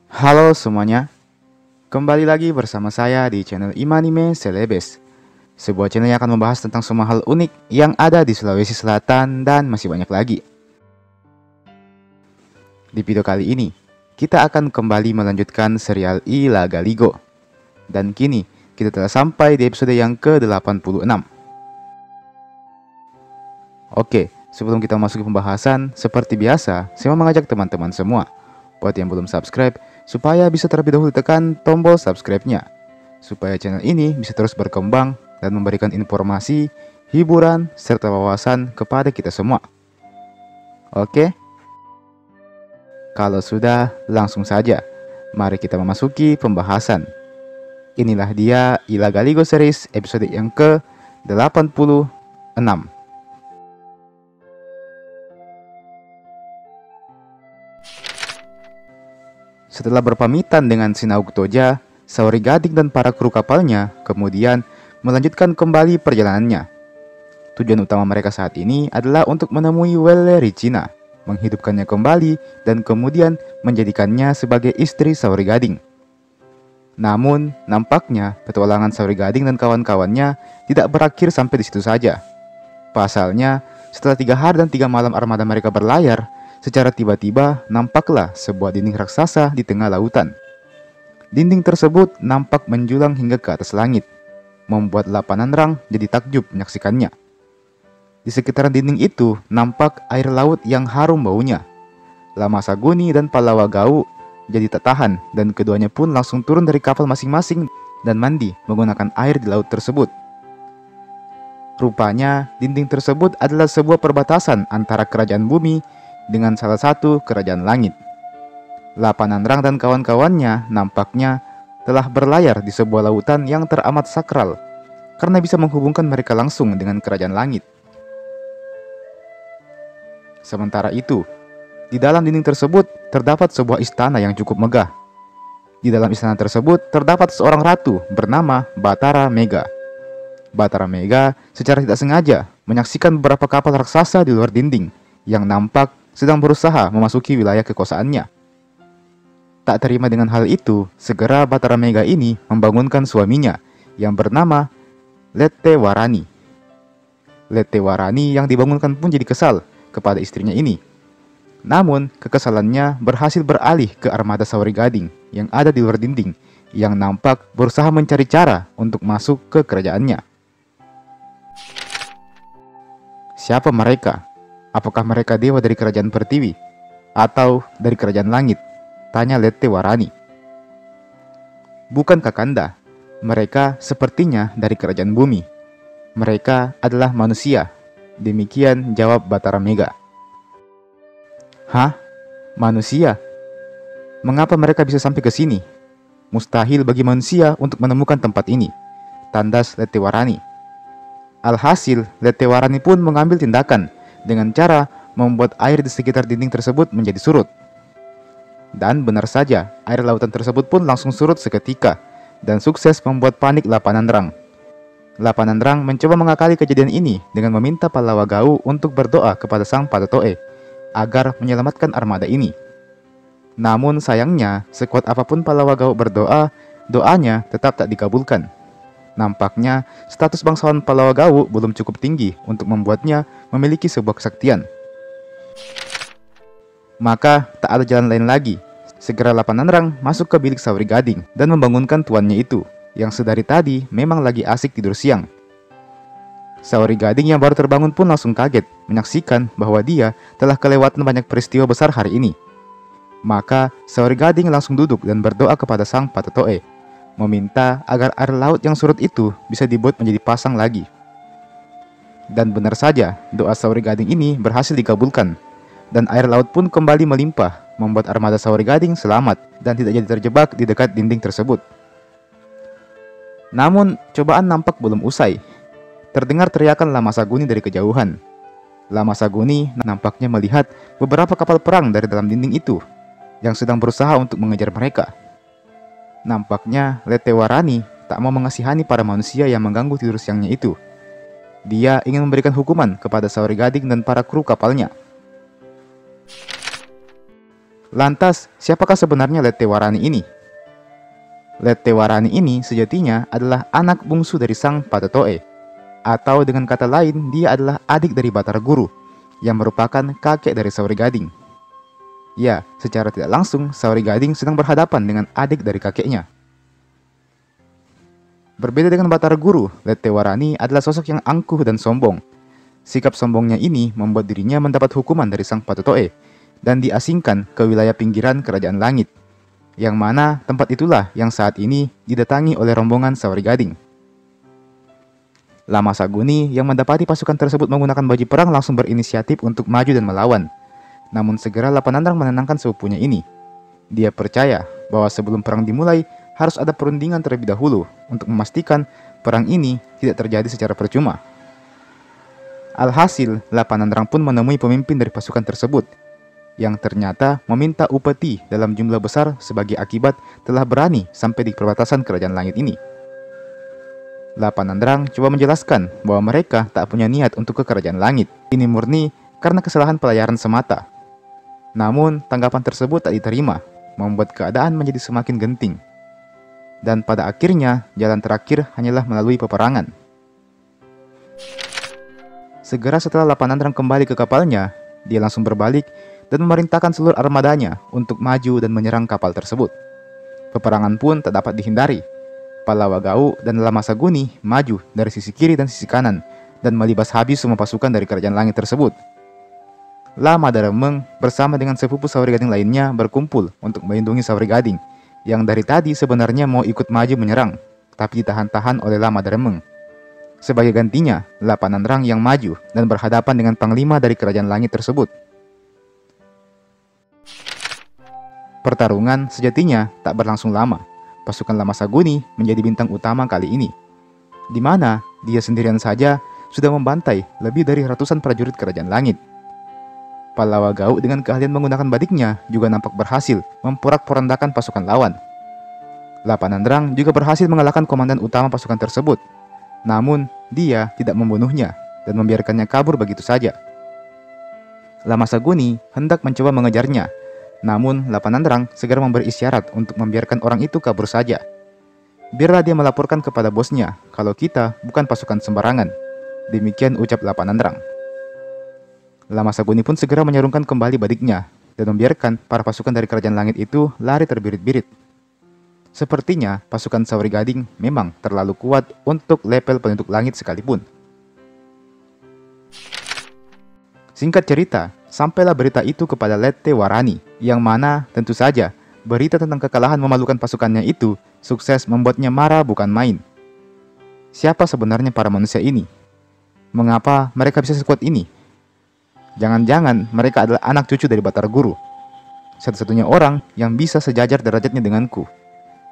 Halo semuanya, kembali lagi bersama saya di channel Imanime Celebes, sebuah channel yang akan membahas tentang semua hal unik yang ada di Sulawesi Selatan dan masih banyak lagi. Di video kali ini, kita akan kembali melanjutkan serial Ila Galigo. Dan kini, kita telah sampai di episode yang ke-86. Oke, sebelum kita masuk ke pembahasan, seperti biasa, saya mau mengajak teman-teman semua buat yang belum subscribe, supaya bisa terlebih dahulu tekan tombol subscribe-nya, supaya channel ini bisa terus berkembang dan memberikan informasi, hiburan, serta wawasan kepada kita semua. Oke? Kalau sudah, langsung saja. Mari kita memasuki pembahasan. Inilah dia Ila Galigo series episode yang ke-86. Setelah berpamitan dengan Sinauk Toja, Saori Gading dan para kru kapalnya kemudian melanjutkan kembali perjalanannya. Tujuan utama mereka saat ini adalah untuk menemui Welle Ricina, menghidupkannya kembali dan kemudian menjadikannya sebagai istri Saori Gading. Namun, nampaknya petualangan Saori Gading dan kawan-kawannya tidak berakhir sampai di situ saja. Pasalnya, setelah 3 hari dan 3 malam armada mereka berlayar, secara tiba-tiba nampaklah sebuah dinding raksasa di tengah lautan. Dinding tersebut nampak menjulang hingga ke atas langit, membuat Lapananrang jadi takjub menyaksikannya. Di sekitaran dinding itu nampak air laut yang harum baunya. Lamasaguni dan Palawagau jadi tak tahan dan keduanya pun langsung turun dari kapal masing-masing dan mandi menggunakan air di laut tersebut. Rupanya dinding tersebut adalah sebuah perbatasan antara kerajaan bumi dengan salah satu kerajaan langit. Lapananrang dan kawan-kawannya nampaknya telah berlayar di sebuah lautan yang teramat sakral karena bisa menghubungkan mereka langsung dengan kerajaan langit. Sementara itu, di dalam dinding tersebut terdapat sebuah istana yang cukup megah. Di dalam istana tersebut terdapat seorang ratu bernama Batara Mega. Batara Mega secara tidak sengaja menyaksikan beberapa kapal raksasa di luar dinding yang nampak sedang berusaha memasuki wilayah kekuasaannya. Tak terima dengan hal itu, segera Batara Mega ini membangunkan suaminya yang bernama Letewarani. Letewarani yang dibangunkan pun jadi kesal kepada istrinya ini. Namun, kekesalannya berhasil beralih ke armada Saori Gading yang ada di luar dinding, yang nampak berusaha mencari cara untuk masuk ke kerajaannya. Siapa mereka? Apakah mereka dewa dari kerajaan Pertiwi? Atau dari kerajaan langit? Tanya Letewarani. Bukan Kakanda, mereka sepertinya dari kerajaan bumi. Mereka adalah manusia. Demikian jawab Batara Mega. Hah? Manusia? Mengapa mereka bisa sampai ke sini? Mustahil bagi manusia untuk menemukan tempat ini, tandas Letewarani. Alhasil, Letewarani pun mengambil tindakan dengan cara membuat air di sekitar dinding tersebut menjadi surut. Dan benar saja, air lautan tersebut pun langsung surut seketika dan sukses membuat panik Lapananrang. Lapananrang mencoba mengakali kejadian ini dengan meminta Palawagau untuk berdoa kepada Sang Patetoe agar menyelamatkan armada ini. Namun sayangnya, sekuat apapun Palawagau berdoa, doanya tetap tak dikabulkan. Nampaknya, status bangsawan Palawagau belum cukup tinggi untuk membuatnya memiliki sebuah kesaktian. Maka, tak ada jalan lain lagi. Segera Lapananrang masuk ke bilik Saori Gading dan membangunkan tuannya itu, yang sedari tadi memang lagi asik tidur siang. Saori Gading yang baru terbangun pun langsung kaget menyaksikan bahwa dia telah kelewatan banyak peristiwa besar hari ini. Maka, Saori Gading langsung duduk dan berdoa kepada Sang Patetoe, meminta agar air laut yang surut itu bisa dibuat menjadi pasang lagi. Dan benar saja, doa Saori Gading ini berhasil dikabulkan, dan air laut pun kembali melimpah, membuat armada Saori Gading selamat dan tidak jadi terjebak di dekat dinding tersebut. Namun, cobaan nampak belum usai. Terdengar teriakan Lamasaguni dari kejauhan. Lamasaguni nampaknya melihat beberapa kapal perang dari dalam dinding itu yang sedang berusaha untuk mengejar mereka. Nampaknya Letewarani tak mau mengasihani para manusia yang mengganggu tidur siangnya itu. Dia ingin memberikan hukuman kepada Saori Gading dan para kru kapalnya. Lantas, siapakah sebenarnya Lettewarani ini? Lettewarani ini sejatinya adalah anak bungsu dari sang Patetoe, atau dengan kata lain, dia adalah adik dari Batara Guru, yang merupakan kakek dari Saori Gading. Ya, secara tidak langsung, Saori Gading sedang berhadapan dengan adik dari kakeknya. Berbeda dengan Batara Guru, Lettewarani adalah sosok yang angkuh dan sombong. Sikap sombongnya ini membuat dirinya mendapat hukuman dari sang Patetoe dan diasingkan ke wilayah pinggiran Kerajaan Langit, yang mana tempat itulah yang saat ini didatangi oleh rombongan Saori Gading. Lama Saguni yang mendapati pasukan tersebut menggunakan baju perang langsung berinisiatif untuk maju dan melawan. Namun segera Lapanandang menenangkan sepupunya ini. Dia percaya bahwa sebelum perang dimulai harus ada perundingan terlebih dahulu untuk memastikan perang ini tidak terjadi secara percuma. Alhasil, Lapanandang pun menemui pemimpin dari pasukan tersebut, yang ternyata meminta upeti dalam jumlah besar sebagai akibat telah berani sampai di perbatasan Kerajaan Langit ini. Lapanandang coba menjelaskan bahwa mereka tak punya niat untuk ke Kerajaan Langit. Ini murni karena kesalahan pelayaran semata. Namun, tanggapan tersebut tak diterima, membuat keadaan menjadi semakin genting. Dan pada akhirnya, jalan terakhir hanyalah melalui peperangan. Segera setelah Lapanandang kembali ke kapalnya, dia langsung berbalik dan memerintahkan seluruh armadanya untuk maju dan menyerang kapal tersebut. Peperangan pun tak dapat dihindari. Pallawa Gau dan Lama Saguni maju dari sisi kiri dan sisi kanan dan melibas habis semua pasukan dari Kerajaan Langit tersebut. Lama Daremeng bersama dengan sepupu Saori Gading lainnya berkumpul untuk melindungi Saori Gading yang dari tadi sebenarnya mau ikut maju menyerang, tapi ditahan-tahan oleh Lama Daremeng. Sebagai gantinya, Lapanandang yang maju dan berhadapan dengan panglima dari Kerajaan Langit tersebut. Pertarungan sejatinya tak berlangsung lama. Pasukan Lama Saguni menjadi bintang utama kali ini, di mana dia sendirian saja sudah membantai lebih dari ratusan prajurit Kerajaan Langit. Pallawa Gau dengan keahlian menggunakan badiknya juga nampak berhasil memporak-porandakan pasukan lawan. Lapanandang juga berhasil mengalahkan komandan utama pasukan tersebut. Namun, dia tidak membunuhnya dan membiarkannya kabur begitu saja. Lama Saguni hendak mencoba mengejarnya, namun Lapanandang segera memberi isyarat untuk membiarkan orang itu kabur saja. Biarlah dia melaporkan kepada bosnya kalau kita bukan pasukan sembarangan. Demikian ucap Lapanandang. Lama Saguni pun segera menyarungkan kembali badiknya dan membiarkan para pasukan dari Kerajaan Langit itu lari terbirit-birit. Sepertinya pasukan Saori Gading memang terlalu kuat untuk level penduduk langit sekalipun. Singkat cerita, sampailah berita itu kepada Lettewarani, yang mana tentu saja berita tentang kekalahan memalukan pasukannya itu sukses membuatnya marah bukan main. Siapa sebenarnya para manusia ini? Mengapa mereka bisa sekuat ini? Jangan-jangan mereka adalah anak cucu dari Batara Guru, satu-satunya orang yang bisa sejajar derajatnya denganku.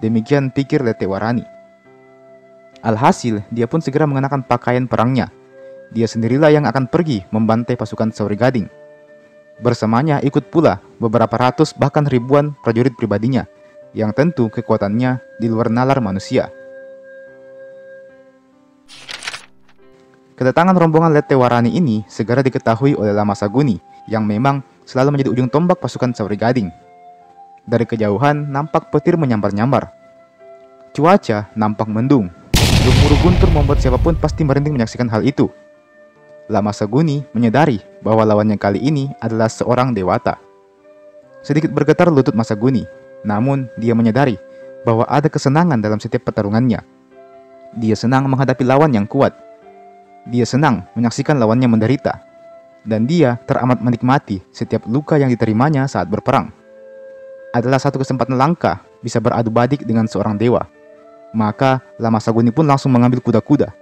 Demikian pikir Lettewarani. Alhasil, dia pun segera mengenakan pakaian perangnya. Dia sendirilah yang akan pergi membantai pasukan Saori Gading. Bersamanya ikut pula beberapa ratus bahkan ribuan prajurit pribadinya, yang tentu kekuatannya di luar nalar manusia. Kedatangan rombongan Lettewarani ini segera diketahui oleh Lama Saguni, yang memang selalu menjadi ujung tombak pasukan Saori Gading. Dari kejauhan nampak petir menyambar-nyambar. Cuaca nampak mendung. Gemuruh guntur membuat siapapun pasti merinding menyaksikan hal itu. Lama Saguni menyadari bahwa lawannya kali ini adalah seorang dewata. Sedikit bergetar lutut Masaguni, namun dia menyadari bahwa ada kesenangan dalam setiap pertarungannya. Dia senang menghadapi lawan yang kuat. Dia senang menyaksikan lawannya menderita. Dan dia teramat menikmati setiap luka yang diterimanya saat berperang. Adalah satu kesempatan langka bisa beradu badik dengan seorang dewa. Maka Lama Saguni pun langsung mengambil kuda-kuda.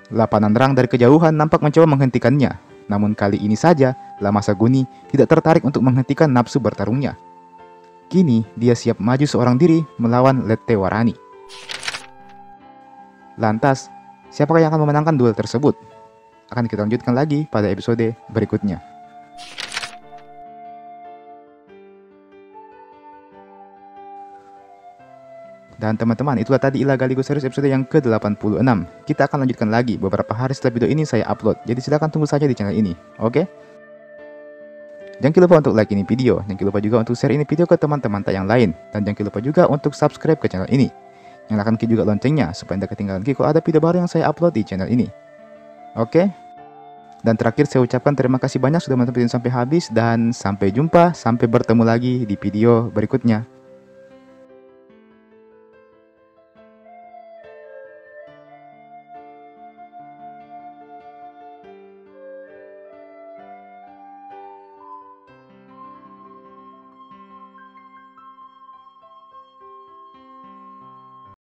Lapanandang dari kejauhan nampak mencoba menghentikannya. Namun kali ini saja Lama Saguni tidak tertarik untuk menghentikan nafsu bertarungnya. Kini dia siap maju seorang diri melawan Lettewarani. Lantas, siapakah yang akan memenangkan duel tersebut? Akan kita lanjutkan lagi pada episode berikutnya. Dan teman-teman, itulah tadi Ila Galigo Series episode yang ke-86. Kita akan lanjutkan lagi beberapa hari setelah video ini saya upload. Jadi silahkan tunggu saja di channel ini, oke? Jangan lupa untuk like ini video, jangan lupa juga untuk share ini video ke teman-teman yang lain, dan jangan lupa juga untuk subscribe ke channel ini. Nyalakan juga loncengnya supaya Anda ketinggalan kalau ada video baru yang saya upload di channel ini. Oke? Dan terakhir saya ucapkan terima kasih banyak sudah menonton video sampai habis, dan sampai jumpa, sampai bertemu lagi di video berikutnya.